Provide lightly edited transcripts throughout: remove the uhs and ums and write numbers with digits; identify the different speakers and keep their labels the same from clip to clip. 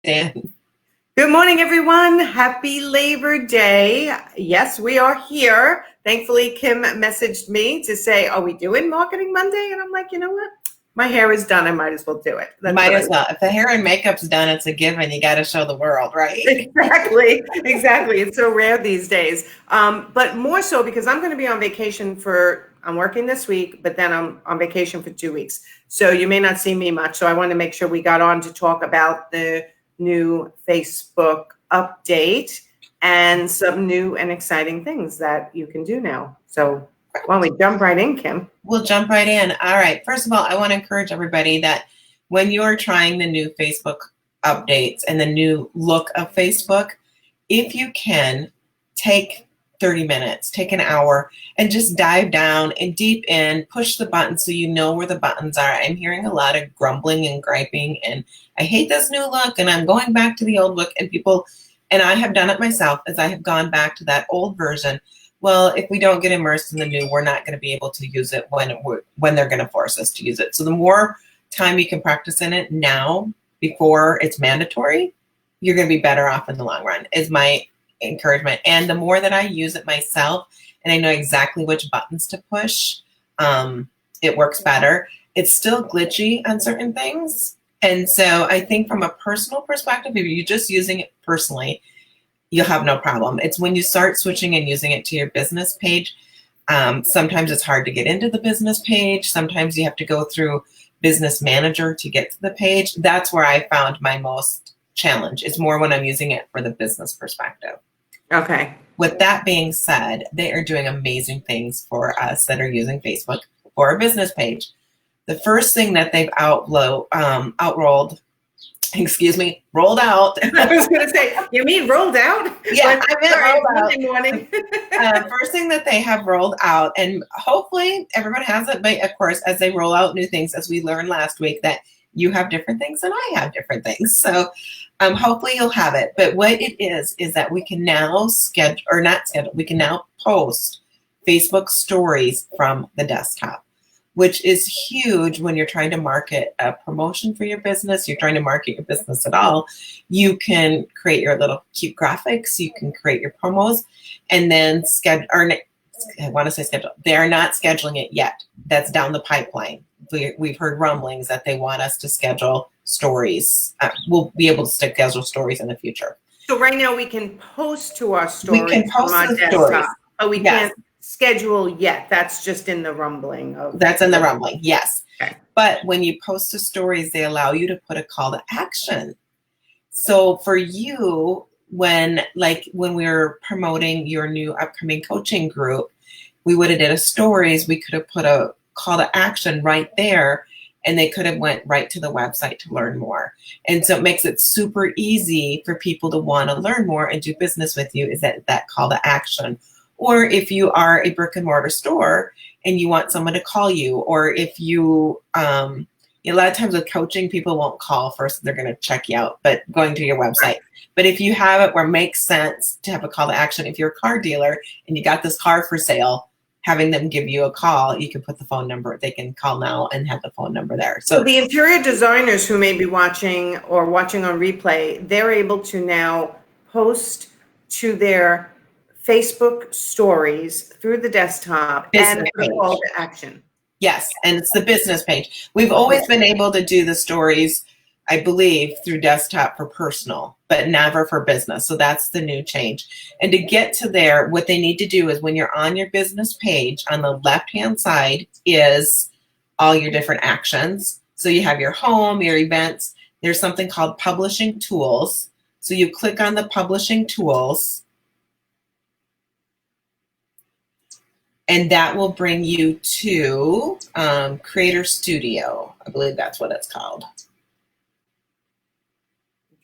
Speaker 1: Dan.
Speaker 2: Good morning, everyone. Happy Labor Day. Yes, we are here. Thankfully, Kim messaged me to say, are we doing Marketing Monday? And I'm like, you know what? My hair is done. I might as well do it.
Speaker 1: Might as well. If the hair and makeup's done, it's a given. You got to show the world, right?
Speaker 2: Exactly. It's so rare these days. But more so because I'm going to be on vacation I'm working this week, but then I'm on vacation for 2 weeks. So you may not see me much. So I want to make sure we got on to talk about the new Facebook update and some new and exciting things that you can do now. So why don't we jump right in, Kim?
Speaker 1: We'll jump right in. All right. First of all, I want to encourage everybody that when you're trying the new Facebook updates and the new look of Facebook, if you can, take 30 minutes, take an hour, and just dive down and deep in, push the buttons so you know where the buttons are. I'm hearing a lot of grumbling and griping, and I hate this new look, and I'm going back to the old look, and I have done it myself as I have gone back to that old version. Well, if we don't get immersed in the new, we're not going to be able to use it when they're going to force us to use it. So the more time you can practice in it now before it's mandatory, you're going to be better off in the long run, is my encouragement. And the more that I use it myself and I know exactly which buttons to push, it works better. It's still glitchy on certain things. And so I think from a personal perspective, if you're just using it personally, you'll have no problem. It's when you start switching and using it to your business page, sometimes it's hard to get into the business page. Sometimes you have to go through Business Manager to get to the page. That's where I found my most challenge. It's more when I'm using it for the business perspective.
Speaker 2: Okay.
Speaker 1: With that being said, they are doing amazing things for us that are using Facebook for a business page. The first thing that they've rolled out.
Speaker 2: I was going to say, you mean rolled out?
Speaker 1: Yeah, I meant rolled out.
Speaker 2: Morning.
Speaker 1: First thing that they have rolled out, and hopefully everyone has it, but of course, as they roll out new things, as we learned last week, that you have different things and I have different things. So hopefully you'll have it. But what it is that we can now we can now post Facebook stories from the desktop, which is huge when you're trying to market a promotion for your business, you're trying to market your business at all. You can create your little cute graphics, you can create your promos, and then schedule. They are not scheduling it yet. That's down the pipeline. We've heard rumblings that they want us to schedule stories. We'll be able to schedule stories in the future.
Speaker 2: So right now we can post to our stories.
Speaker 1: We can post
Speaker 2: on our
Speaker 1: the
Speaker 2: desktop,
Speaker 1: stories,
Speaker 2: but we can't schedule yet. That's just in the rumbling.
Speaker 1: That's in the rumbling, yes.
Speaker 2: Okay.
Speaker 1: But when you post to stories, they allow you to put a call to action. So for you, when we were promoting your new upcoming coaching group, we would have did a stories. We could have put a call to action right there, and they could have went right to the website to learn more. And so it makes it super easy for people to want to learn more and do business with you, is that call to action. Or if you are a brick and mortar store and you want someone to call you, or if you, a lot of times with coaching, people won't call first. They're going to check you out, but going to your website. But if you have it where it makes sense to have a call to action, if you're a car dealer and you got this car for sale, having them give you a call, you can put the phone number. They can call now and have the phone number there. So
Speaker 2: the interior designers who may be watching or watching on replay, they're able to now post to their Facebook stories through the desktop and put a call to action.
Speaker 1: Yes, and it's the business page. We've always been able to do the stories, I believe, through desktop for personal, but never for business. So that's the new change. And to get to there, what they need to do is when you're on your business page, on the left-hand side is all your different actions. So you have your home, your events. There's something called publishing tools. So you click on the publishing tools, and that will bring you to Creator Studio. I believe that's what it's called.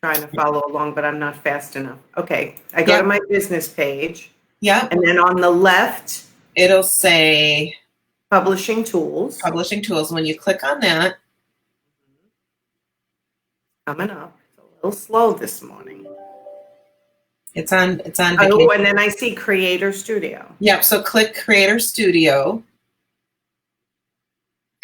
Speaker 2: Trying to follow along, but I'm not fast enough. Okay, I go to my business page.
Speaker 1: Yeah.
Speaker 2: And then on the left,
Speaker 1: it'll say
Speaker 2: Publishing Tools.
Speaker 1: Publishing Tools. When you click on that,
Speaker 2: coming up. It's a little slow this morning.
Speaker 1: It's on vacation.
Speaker 2: Oh, and then I see Creator Studio.
Speaker 1: Yep. So click Creator Studio.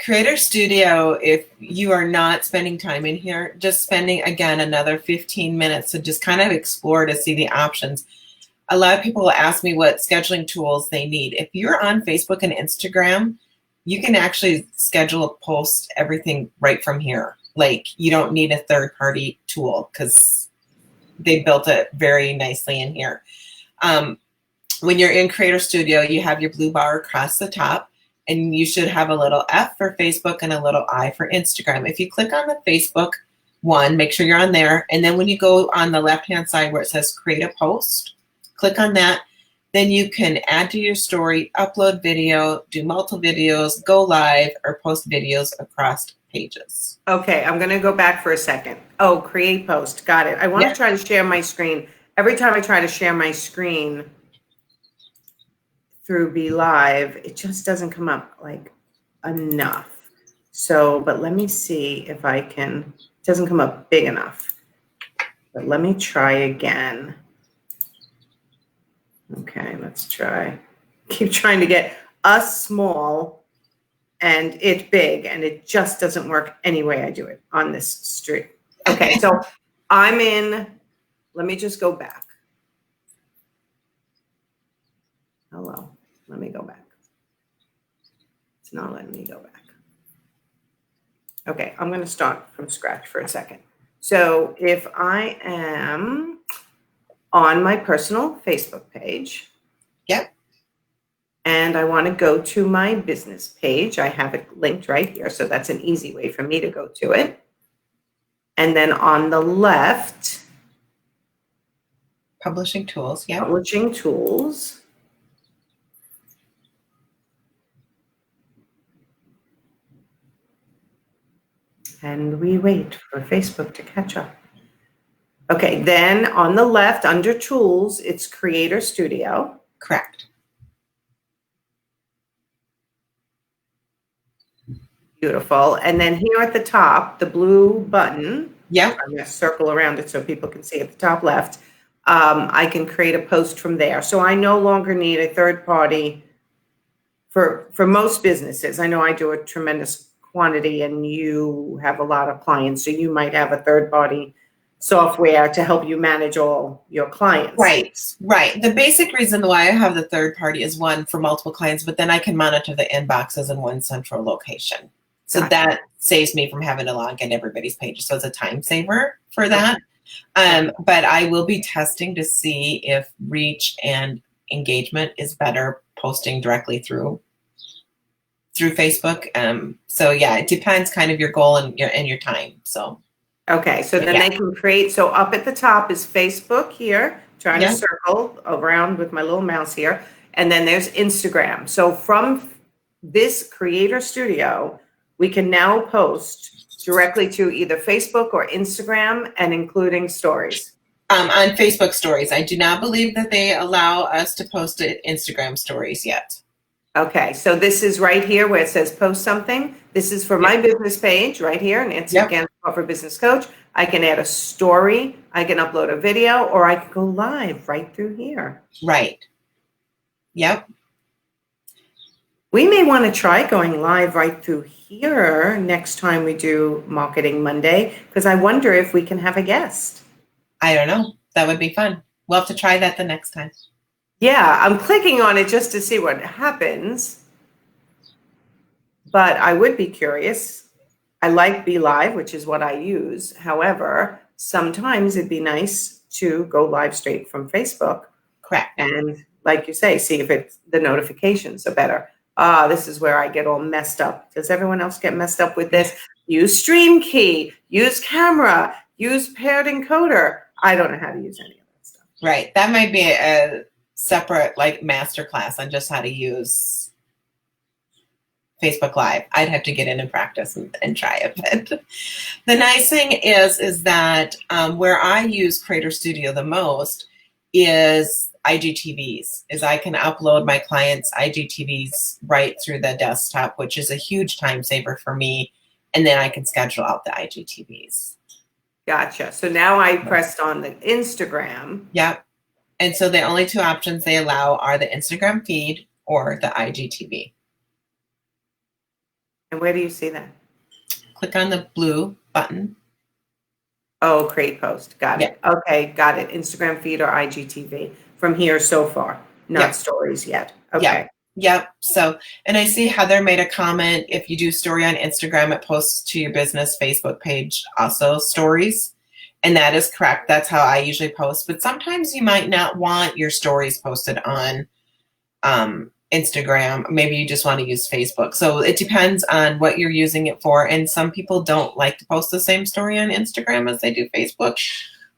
Speaker 1: Creator Studio, if you are not spending time in here, just spending, again, another 15 minutes to just kind of explore to see the options. A lot of people will ask me what scheduling tools they need. If you're on Facebook and Instagram, you can actually schedule a post, everything right from here. Like, you don't need a third-party tool because they built it very nicely in here. When you're in Creator Studio, you have your blue bar across the top, and you should have a little F for Facebook and a little I for Instagram. If you click on the Facebook one, make sure you're on there. And then when you go on the left-hand side where it says create a post, click on that. Then you can add to your story, upload video, do multiple videos, go live, or post videos across pages.
Speaker 2: Okay, I'm going to go back for a second. Oh, create post. Got it. I want to try to share my screen. Every time I try to share my screen through Be Live, it just doesn't come up like enough. So, but let me see if I can, it doesn't come up big enough. But let me try again. Okay, let's try. Keep trying to get us small and it big, and it just doesn't work any way I do it on this stream. Okay, so I'm in, let me just go back. Hello, let me go back. It's not letting me go back. Okay, I'm going to start from scratch for a second. So if I am on my personal Facebook page.
Speaker 1: Yep.
Speaker 2: And I want to go to my business page. I have it linked right here. So that's an easy way for me to go to it. And then on the left,
Speaker 1: Publishing tools. Yeah.
Speaker 2: Publishing tools. And we wait for Facebook to catch up. Okay, then on the left, under Tools, it's Creator Studio.
Speaker 1: Correct.
Speaker 2: Beautiful. And then here at the top, the blue button.
Speaker 1: Yeah.
Speaker 2: I'm going to circle around it so people can see at the top left. I can create a post from there. So I no longer need a third party for most businesses. I know I do a tremendous quantity and you have a lot of clients, so you might have a third party software to help you manage all your clients.
Speaker 1: Right. The basic reason why I have the third party is one, for multiple clients, but then I can monitor the inboxes in one central location. So that saves me from having to log in everybody's pages. So it's a time saver for that. But I will be testing to see if reach and engagement is better posting directly through Facebook. So yeah, it depends kind of your goal and your time. So.
Speaker 2: Okay, so then they can create, so up at the top is Facebook here, trying to circle around with my little mouse here, and then there's Instagram. So from this Creator Studio, we can now post directly to either Facebook or Instagram, and including stories.
Speaker 1: On Facebook stories. I do not believe that they allow us to post it Instagram stories yet.
Speaker 2: Okay, so this is right here where it says post something. This is for my business page right here, Nancy again for Business Coach. I can add a story, I can upload a video, or I can go live right through here.
Speaker 1: Right. Yep.
Speaker 2: We may want to try going live right through here next time we do Marketing Monday, because I wonder if we can have a guest.
Speaker 1: I don't know. That would be fun. We'll have to try that the next time.
Speaker 2: Yeah, I'm clicking on it just to see what happens. But I would be curious. I like Be Live, which is what I use. However, sometimes it'd be nice to go live straight from Facebook.
Speaker 1: Correct.
Speaker 2: And like you say, see if the notifications are better. This is where I get all messed up. Does everyone else get messed up with this? Use Stream Key, use Camera, use Paired Encoder. I don't know how to use any of that stuff.
Speaker 1: Right. That might be a separate masterclass on just how to use Facebook Live. I'd have to get in and practice and try it. But the nice thing is that where I use Creator Studio the most is IGTVs. Is I can upload my clients' IGTVs right through the desktop, which is a huge time saver for me. And then I can schedule out the IGTVs.
Speaker 2: Gotcha. So now I pressed on the Instagram.
Speaker 1: Yep. And so the only two options they allow are the Instagram feed or the IGTV.
Speaker 2: And where do you see that?
Speaker 1: Click on the blue button.
Speaker 2: Oh, create post. Got it.
Speaker 1: Yeah.
Speaker 2: Okay, got it. Instagram feed or IGTV from here so far, not
Speaker 1: Yep.
Speaker 2: stories yet.
Speaker 1: Yep.
Speaker 2: Okay.
Speaker 1: Yep. So, and I see Heather made a comment. If you do story on Instagram, it posts to your business Facebook page, also stories. And that is correct. That's how I usually post. But sometimes you might not want your stories posted on Instagram. Maybe you just want to use Facebook. So it depends on what you're using it for. And some people don't like to post the same story on Instagram as they do Facebook.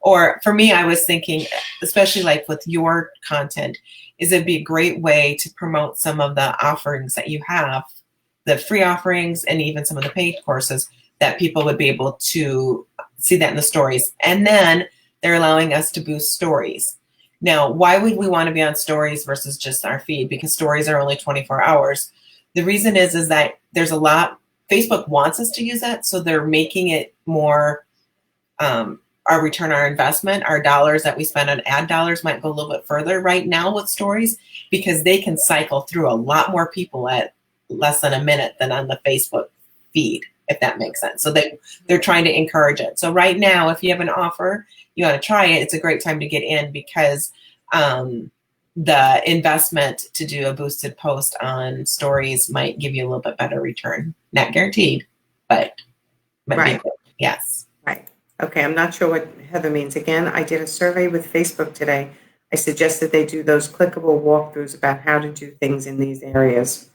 Speaker 1: Or for me, I was thinking, especially like with your content, is it'd be a great way to promote some of the offerings that you have, the free offerings and even some of the paid courses, that people would be able to see that in the stories. And then they're allowing us to boost stories. Now, why would we want to be on stories versus just our feed? Because stories are only 24 hours. The reason is that there's a lot, Facebook wants us to use that, so they're making it more, our return on our investment, our dollars that we spend on ad dollars might go a little bit further right now with stories, because they can cycle through a lot more people at less than a minute than on the Facebook feed, if that makes sense. So they're trying to encourage it. So right now, if you have an offer, you want to try it, it's a great time to get in, because the investment to do a boosted post on stories might give you a little bit better return. Not guaranteed, but might be good. Yes.
Speaker 2: Right. Okay, I'm not sure what Heather means. Again, I did a survey with Facebook today. I suggested they do those clickable walkthroughs about how to do things in these areas.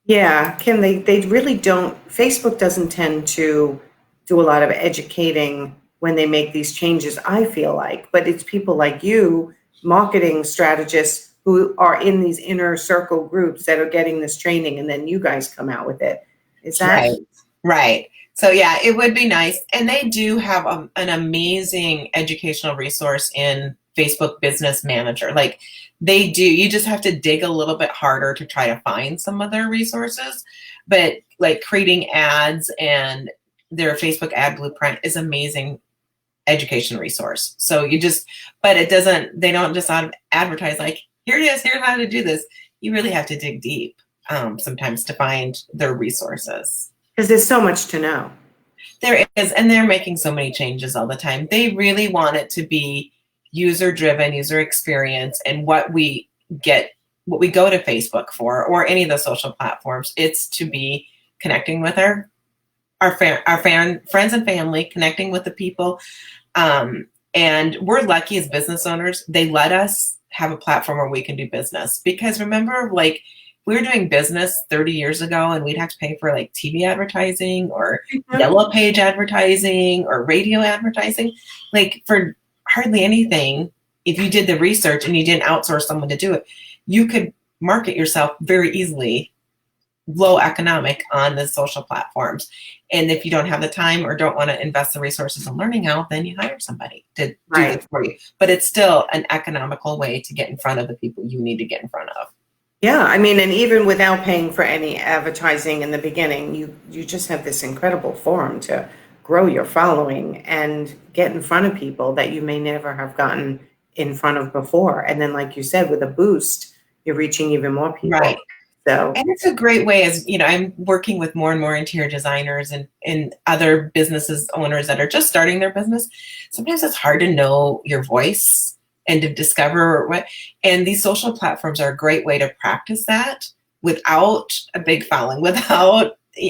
Speaker 2: Yeah, Kim, they really don't, Facebook doesn't tend to do a lot of educating when they make these changes, I feel like, but it's people like you, marketing strategists, who are in these inner circle groups that are getting this training, and then you guys come out with it. Is that
Speaker 1: right? Right. So yeah, it would be nice. And they do have an amazing educational resource in Facebook Business Manager. Like they do, you just have to dig a little bit harder to try to find some of their resources. But like creating ads and their Facebook ad blueprint is amazing education resource. So but it doesn't, they don't just advertise like, here it is, here's how to do this. You really have to dig deep sometimes to find their resources.
Speaker 2: Because there's so much to know.
Speaker 1: There is, and they're making so many changes all the time. They really want it to be user-driven, user experience, and what we go to Facebook for, or any of the social platforms. It's to be connecting with our friends and family, connecting with the people. And we're lucky as business owners. They let us have a platform where we can do business. Because remember, like, we were doing business 30 years ago, and we'd have to pay for like TV advertising or yellow page advertising or radio advertising, like for hardly anything. If you did the research and you didn't outsource someone to do it, you could market yourself very easily, low economic, on the social platforms. And if you don't have the time or don't want to invest the resources in learning how, then you hire somebody to do it for you. But it's still an economical way to get in front of the people you need to get in front of.
Speaker 2: Yeah, I mean, and even without paying for any advertising in the beginning, you just have this incredible forum to grow your following and get in front of people that you may never have gotten in front of before. And then, like you said, with a boost, you're reaching even more people.
Speaker 1: Right.
Speaker 2: So,
Speaker 1: and it's a great way, as you know, I'm working with more and more interior designers and other businesses owners that are just starting their business. Sometimes it's hard to know your voice and to discover what, and these social platforms are a great way to practice that without a big following,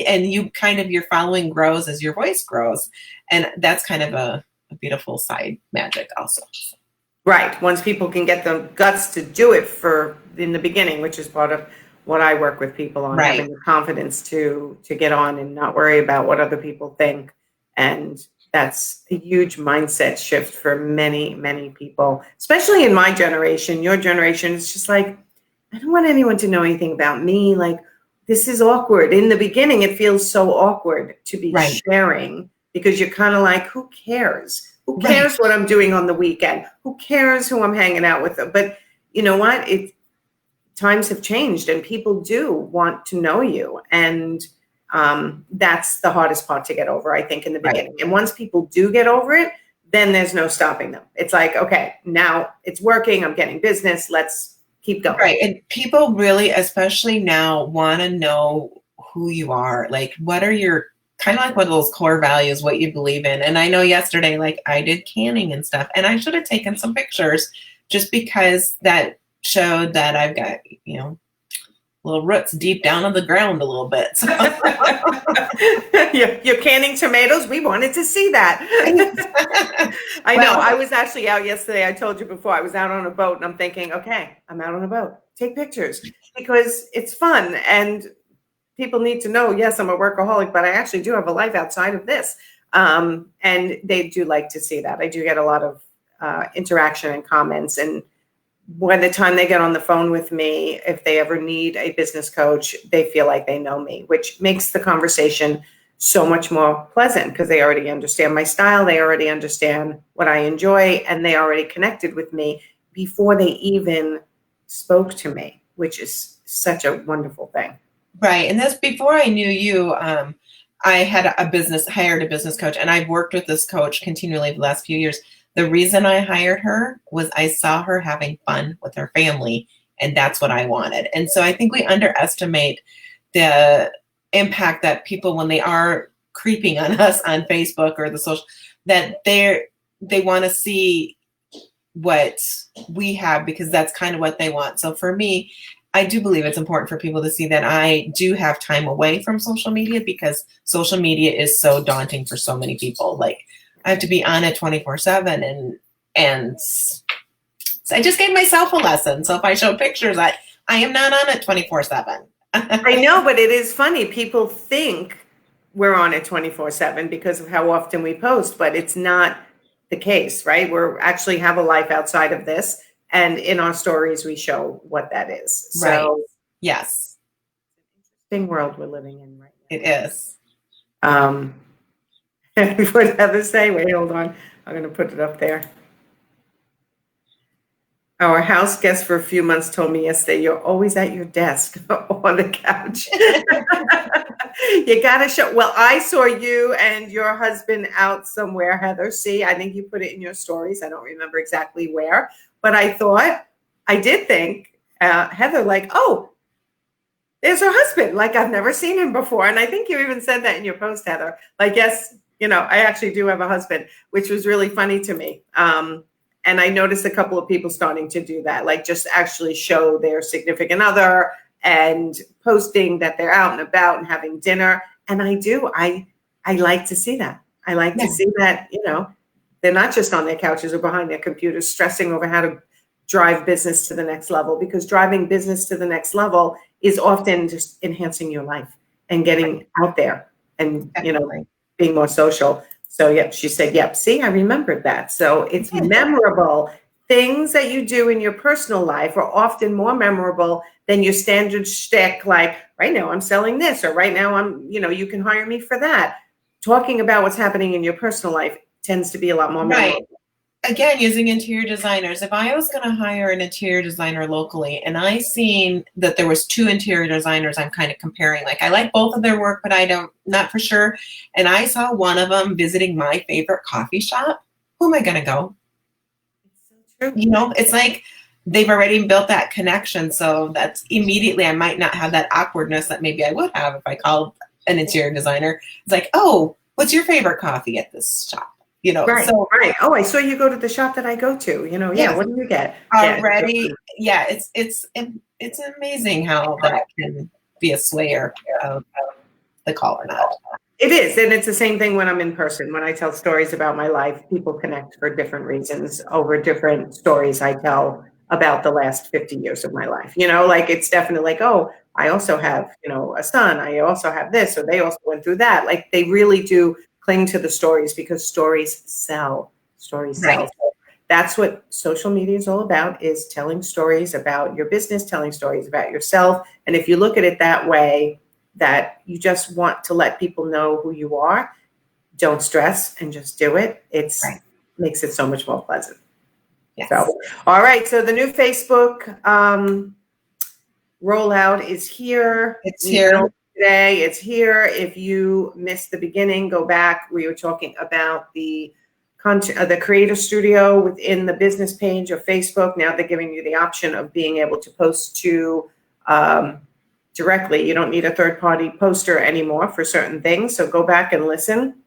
Speaker 1: and your following grows as your voice grows. And that's kind of a beautiful side magic also.
Speaker 2: Right. Once people can get the guts to do it in the beginning, which is part of what I work with people on, having the confidence to get on and not worry about what other people think. And that's a huge mindset shift for many, many people, especially in my generation. Your generation is just like, I don't want anyone to know anything about me. Like, this is awkward. In the beginning, it feels so awkward to be sharing, because you're kind of like, who cares? Who cares what I'm doing on the weekend? Who cares who I'm hanging out with? But you know what? Times have changed, and people do want to know you. And that's the hardest part to get over, I think, in the beginning. And once people do get over it, then there's no stopping them. It's like, okay, now it's working. I'm getting business. Let's keep going.
Speaker 1: Right. And people really, especially now, want to know who you are. Like, what are your kind of like what are those core values, what you believe in. And I know yesterday, like I did canning and stuff, and I should have taken some pictures just because that showed that I've got, little roots deep down on the ground a little bit. So.
Speaker 2: You're canning tomatoes. We wanted to see that. I know. I was actually out yesterday. I told you before, I was out on a boat and I'm thinking, okay, I'm out on a boat. Take pictures because it's fun. And people need to know, yes, I'm a workaholic, but I actually do have a life outside of this. And they do like to see that. I do get a lot of interaction and comments. And by the time they get on the phone with me, if they ever need a business coach, they feel like they know me, which makes the conversation so much more pleasant because they already understand my style. They already understand what I enjoy, and they already connected with me before they even spoke to me, which is such a wonderful thing.
Speaker 1: Right. And that's before I knew you. I hired a business coach, and I've worked with this coach continually the last few years. The reason I hired her was I saw her having fun with her family, and that's what I wanted. And so I think we underestimate the impact that people, when they are creeping on us on Facebook or the social, that they want to see what we have because that's kind of what they want. So for me, I do believe it's important for people to see that I do have time away from social media because social media is so daunting for so many people. Like, I have to be on it 24/7 and so I just gave myself a lesson. So if I show pictures, I am not on it 24/7.
Speaker 2: I know, but it is funny. People think we're on it 24/7 because of how often we post, but it's not the case, right? We actually have a life outside of this. And in our stories, we show what that is. So,
Speaker 1: right. Yes.
Speaker 2: Interesting world we're living in right now.
Speaker 1: It is.
Speaker 2: What did Heather say? Wait, hold on. I'm going to put it up there. Our house guest for a few months told me yesterday, you're always at your desk or the couch. You got to show. Well, I saw you and your husband out somewhere, Heather. See, I think you put it in your stories. I don't remember exactly where, but I did think, Heather, like, oh, there's her husband. Like, I've never seen him before. And I think you even said that in your post, Heather. Like, yes, I actually do have a husband, which was really funny to me. And I noticed a couple of people starting to do that, like just actually show their significant other and posting that they're out and about and having dinner. And I do. I like to see that. I like to see that, they're not just on their couches or behind their computers stressing over how to drive business to the next level, because driving business to the next level is often just enhancing your life and getting out there and, being more social. So, yep, she said, yep, see, I remembered that. So it's memorable. Things that you do in your personal life are often more memorable than your standard shtick, like right now I'm selling this, or right now I'm, you can hire me for that. Talking about what's happening in your personal life tends to be a lot more memorable.
Speaker 1: Again, using interior designers. If I was going to hire an interior designer locally and I seen that there was 2 interior designers I'm kind of comparing, like I like both of their work, but not for sure. And I saw one of them visiting my favorite coffee shop. Who am I going to go?
Speaker 2: It's so true.
Speaker 1: It's like they've already built that connection. So that's immediately, I might not have that awkwardness that maybe I would have if I called an interior designer. It's like, oh, what's your favorite coffee at this shop?
Speaker 2: Right.
Speaker 1: So
Speaker 2: right. Oh, I saw you go to the shop that I go to. Yeah. What do you get?
Speaker 1: Already, it's amazing how that can be a swayer of the call or not.
Speaker 2: It is, and it's the same thing when I'm in person. When I tell stories about my life, people connect for different reasons over different stories I tell about the last 50 years of my life. Like it's definitely like, oh, I also have, a son. I also have this, or they also went through that. Like they really do cling to the stories because stories sell. Stories sell.
Speaker 1: Right.
Speaker 2: So that's what social media is all about, is telling stories about your business, telling stories about yourself. And if you look at it that way, that you just want to let people know who you are, don't stress and just do it. Makes it so much more pleasant.
Speaker 1: Yes.
Speaker 2: So, all right. So the new Facebook rollout is here.
Speaker 1: It's here.
Speaker 2: Today, it's here. If you missed the beginning, go back. We were talking about the creator studio within the business page of Facebook. Now they're giving you the option of being able to post to directly. You don't need a third-party poster anymore for certain things. So go back and listen.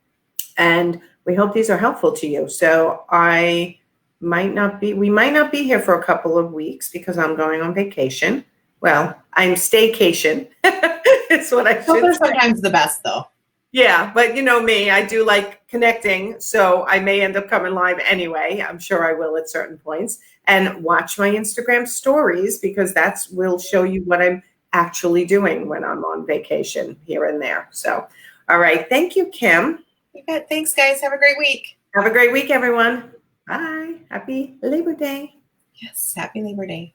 Speaker 2: And we hope these are helpful to you. So we might not be here for a couple of weeks because I'm going on vacation. Well, I'm staycation. It's what I should
Speaker 1: Those are
Speaker 2: say.
Speaker 1: sometimes the best, though.
Speaker 2: Yeah, but you know me, I do like connecting, so I may end up coming live anyway. I'm sure I will at certain points. And watch my Instagram stories because will show you what I'm actually doing when I'm on vacation here and there. So, all right. Thank you, Kim.
Speaker 1: You bet. Thanks, guys. Have a great week.
Speaker 2: Have a great week, everyone. Bye. Happy Labor Day.
Speaker 1: Yes. Happy Labor Day.